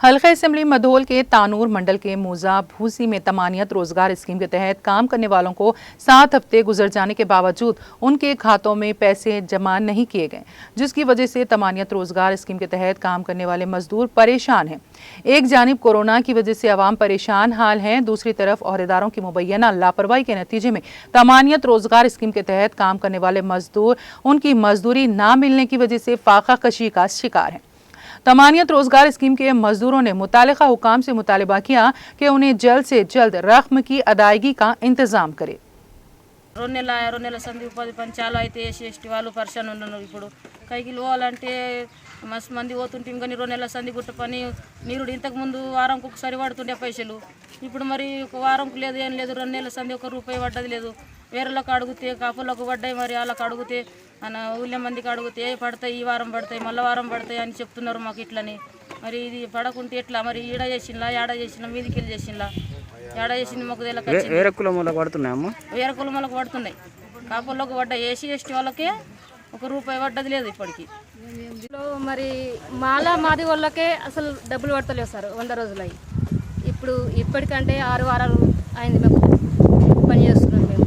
हल्का असेंबली मधोल के तानूर मंडल के मूजा भूसी में तमानियत रोजगार स्कीम के तहत काम करने वालों को 7 हफ्ते गुजर जाने के बावजूद उनके खातों में पैसे जमा नहीं किए गए, जिसकी वजह से तमानियत रोजगार स्कीम के तहत काम करने वाले मजदूर परेशान हैं। एक जानिब कोरोना की वजह से आवाम परेशान हाल है, दूसरी तरफ ओहदेदारों की मुबैना लापरवाही के नतीजे में तमानियत रोजगार स्कीम के तहत काम करने वाले मजदूर उनकी मजदूरी न मिलने की वजह से फाका कशी का शिकार हैं। तमानियत रोजगार स्कीम के मजदूरों ने मुतालिका हुकाम से मुतालिबा किया कि उन्हें जल्द से जल्द रकम की अदायगी का इंतजाम करे। रोनेला संधि उपाधि पని చాలా అయితే ఎస్టీ వాళ్ళు పరిశాన్ ఉన్నారు। ఇప్పుడు కైకి పోవాలంటే మస్తు మంది పోతుంటాం కానీ 2 నెలల సంధి గుట్ట పని నీరుడు ఇంతకు ముందు వారంకు ఒకసారి పడుతుండే పైసలు, ఇప్పుడు మరి ఒక వారంకు లేదు ఏం లేదు, 2 నెలల సంధి ఒక రూపాయి పడ్డది లేదు। వేరేలకు అడిగితే కాపులకు పడ్డాయి, మరి వాళ్ళకి అడిగితే అన్న ఊళ్ళో మందికి అడిగితే పడతాయి, ఈ వారం పడతాయి, మళ్ళీ వారం పడతాయి అని చెప్తున్నారు మాకు ఇట్లని। మరి ఇది పడకుంటే ఎట్లా, మరి ఈడ చేసినలా యాడ చేసిన మీదికి వెళ్ళి చేసినలా యాడ చేసింది మాకు తెలియక వేరే కులములకు పడుతున్నాయమ్మా, వేరే కులములకు పడుతున్నాయి, కాపులకు పడ్డాయి, ఏసీ ఎస్టీ వాళ్ళకే ఒక రూపాయి పడ్డది లేదు ఇప్పటికి। మరి మాది వాళ్ళకే అసలు డబ్బులు పడతలేవు సార్, 100 రోజులు అయ్యి ఇప్పుడు ఇప్పటికంటే 6 వారాలు అయింది మేము పని చేస్తున్నాం। మేము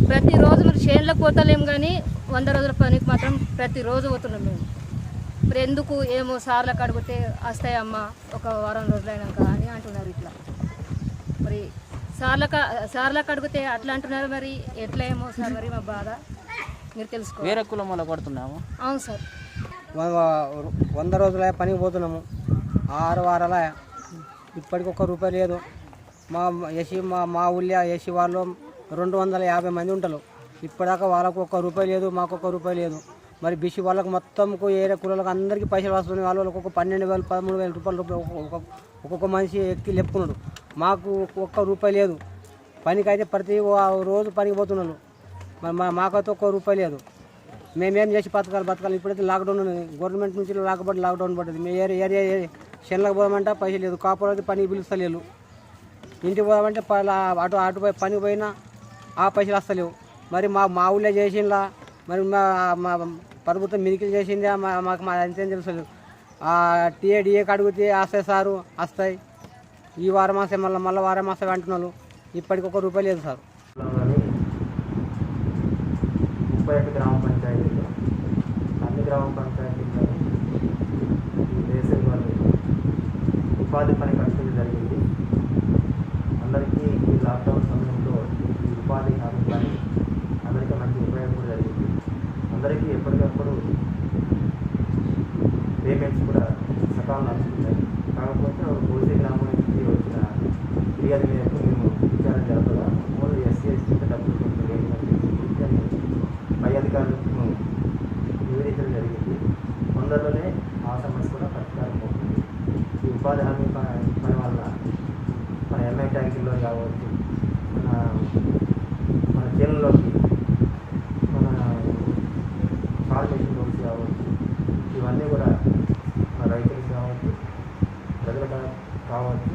ప్రతిరోజు మరి చేనులకు పోతలేము కానీ 100 రోజుల పనికి మాత్రం ప్రతిరోజు పోతున్నాం మేము। మరి ఎందుకు ఏమో సార్లకు అడిగితే వస్తాయమ్మా ఒక వారం రోజులైనాక అని అంటున్నారు ఇట్లా। మరి సార్లకు అడిగితే అట్లా అంటున్నారు, మరి ఎట్లా ఏమో సార్, మరి మా బాధ మీరు తెలుసుకో। వేరే కులం వల్ల పడుతున్నాము। అవును సార్, 100 రోజుల పనికి పోతున్నాము, 6 వారాల ఇప్పటికి ఒక్క రూపాయి లేదు। మా ఊళ్ళో ఏసీ వాళ్ళు 250 మంది ఉంటారు, ఇప్పటిదాకా వాళ్ళకు ఒక్క రూపాయి లేదు, మాకు ఒక్క రూపాయి లేదు। మరి బీసీ వాళ్ళకు మొత్తంకు ఏరే కులాలకు అందరికీ పైసలు వస్తున్నాయి, వాళ్ళకి ఒక్కొక్క 12,000 13,000 రూపాయలు ఒక్కొక్క మనిషి ఎక్కి లేపుకున్నాడు, మాకు ఒక్క రూపాయి లేదు। పనికి అయితే ప్రతి రోజు పనికి పోతున్నాను, మరి మాకైతే ఒక్క రూపాయి లేదు। మేమేం చేసి బతకాలి। ఇప్పుడైతే లాక్డౌన్ ఉన్నది, గవర్నమెంట్ నుంచి లాక్డౌన్ పడ్డది। మేము ఏరియా శనలకు పోదామంటే పైసలు లేదు, కాపులు అయితే పనికి పిలుస్తలేరు, ఇంటికి పోదామంటే అటు పనికి పోయినా ఆ పైసలు వస్తలేవు। మరి మా ఊళ్ళో చేసిందా, మరి మా ప్రభుత్వం మిదికి చేసిందా మాకు అంతేం తెలుస్తలేదు। టీఏడిఏకి అడిగితే వస్తాయి సారు, వస్తాయి, ఈ వారం వస్తాయి, మళ్ళీ వారం వస్తాయి అంటున్నారు, ఇప్పటికి ఒక్క రూపాయి లేదు సార్। 31 గ్రామ పంచాయతీలో అన్ని గ్రామ పంచాయతీల్లో వేసవి ఉపాధి పని కల్పించడం జరిగింది। అందరికీ ఈ లాక్డౌన్ సమయంలో ఈ ఉపాధి హామీ పని అందరికీ మంచి ఉపయోగం కూడా జరిగింది। అందరికీ ఎప్పటికప్పుడు పేమెంట్స్ కూడా సకాలంలో అందుతున్నాయి। కాకపోతే ఓసీ గ్రామం నుంచి వచ్చిన ఫిర్యాదు మేరకు మేము విచారణ జరపగా ఓన్లీ ఎస్సీ ఎస్టీకి డబ్బులు కొంచెం లేదని పై అధికారులకు నివేదించడం జరిగింది। తొందరలోనే ఆ సమస్య కూడా పరిష్కారం అవుతుంది। ఈ ఉపాధి హామీ పని వల్ల మన ఎంఐ ట్యాంకుల్లో కావచ్చు, మన చేనుల్లోకి మన ఫార్మేషన్ లోన్స్ కావచ్చు, ఇవన్నీ కూడా మన రైతులకు కావచ్చు, ప్రజలకు కావచ్చు